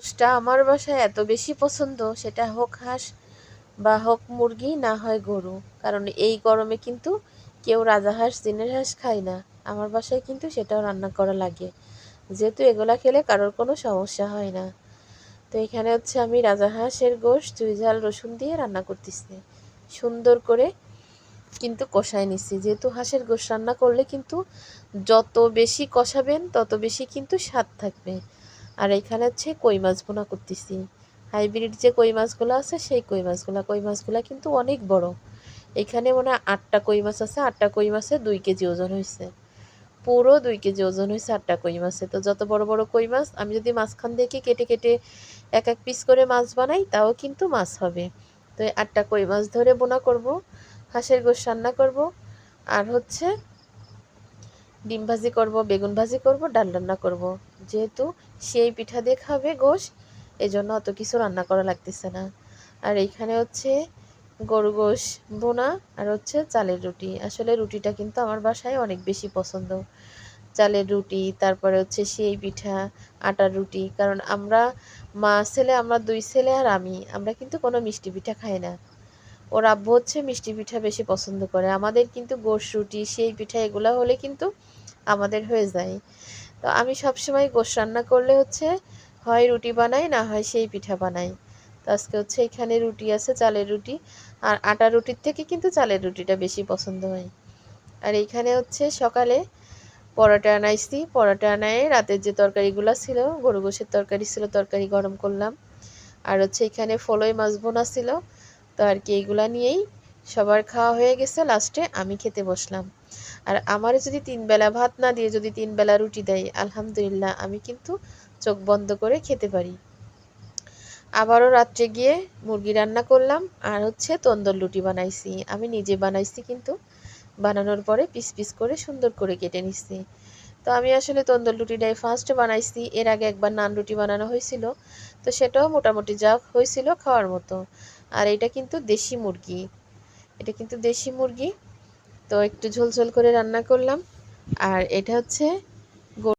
গোশটা আমার বাসায় এত বেশি পছন্দ, সেটা হোক হাঁস বা হোক মুরগি, না হয় গরু। কারণ এই গরমে কিন্তু কেউ রাজাহাঁস দিনের হাঁস খায় না। আমার বাসায় কিন্তু সেটাও রান্না করা লাগে, যেহেতু এগুলা খেলে কারোর কোনো সমস্যা হয় না। তো এখানে হচ্ছে আমি রাজাহাঁসের গোশ চুই ঝাল রসুন দিয়ে রান্না করতেছি। সুন্দর করে কিন্তু কষায় নিচ্ছি, যেহেতু হাঁসের গোশ রান্না করলে কিন্তু যত বেশি কষাবেন তত বেশি কিন্তু স্বাদ থাকবে। আর এখানে হচ্ছে কই মাছ ভুনা করতেছি। হাইব্রিড যে কই মাছগুলো আছে সেই কই মাছগুলো কিন্তু অনেক বড়। এখানে মনে হয় 8টা কই মাছ আছে, 8টা কই মাছে 2 কেজি ওজন হয়েছে। পুরো 2 কেজি ওজন হয়েছে 8টা কই মাছে। তো যত বড় বড় কই মাছ আমি যদি মাঝখান থেকে কেটে কেটে এক এক পিস করে মাছ বানাই, তাও কিন্তু মাছ হবে। তো এই 8টা কই মাছ ধরে বোনা করব, হাঁসের গোশ রান্না করব, আর হচ্ছে ডিম ভাজি করব, বেগুন ভাজি করব, ডাল রান্না করব। যেহেতু সেই পিঠা দিয়ে খাবে গোশ, এজন্য অত কিছু রান্না করা লাগতেছে না। আর এইখানে হচ্ছে গরু গোশ বোনা, আর হচ্ছে চালের রুটি। আসলে রুটিটা কিন্তু আমার বাসায় অনেক বেশি পছন্দ। চালের রুটি, তারপরে হচ্ছে সেই পিঠা, আটার রুটি। কারণ আমরা মা ছেলে, আমরা 2 ছেলে আর আমরা কিন্তু কোনো মিষ্টি পিঠা খাই না। ওর আব্বু হচ্ছে মিষ্টি পিঠা বেশি পছন্দ করে। আমাদের কিন্তু গোশ রুটি, সেই পিঠা এগুলা হলে কিন্তু আমাদের হয়ে যায়। তো আমি সবসময় গোশ রান্না করলে হচ্ছে হয় রুটি বানাই, না হয় সেই পিঠা বানাই। তো আজকে হচ্ছে এখানে রুটি আছে, চালের রুটি। আর আটার রুটির থেকে কিন্তু চালের রুটিটা বেশি পছন্দ হয়। আর এইখানে হচ্ছে সকালে পরোটা আনাইছি। পরোটা আনায় রাতের যে তরকারিগুলো ছিল, গরু গোশের তরকারি ছিল, তরকারি গরম করলাম। আর হচ্ছে এখানে ফলই মাছ বোনা ছিল। তো আর কি এইগুলা নিয়েই সবার খাওয়া হয়ে গেছে, লাস্টে আমি খেতে বসলাম। আর আমারে যদি 3 বেলা ভাত না দিয়ে যদি 3 বেলা রুটি দেয়, আলহামদুলিল্লাহ, আমি কিন্তু চোখ বন্ধ করে খেতে পারি। আবারও রাত্রে গিয়ে মুরগি রান্না করলাম, আর হচ্ছে তন্দুর রুটি বানাইছি। আমি নিজে বানাইছি, কিন্তু বানানোর পরে পিস পিস করে সুন্দর করে কেটে নিচ্ছি। তো আমি আসলে তন্দুর রুটিটাই ফার্স্ট বানাইছি। এর আগে একবার নান রুটি বানানো হয়েছিল, তো সেটাও মোটামুটি যা হয়েছিল খাওয়ার মতো। আর এটা কিন্তু দেশি মুরগি, এটা কিন্তু দেশি মুরগি। তো একটু ঝোল ঝোল করে রান্না করলাম। আর এটা হচ্ছে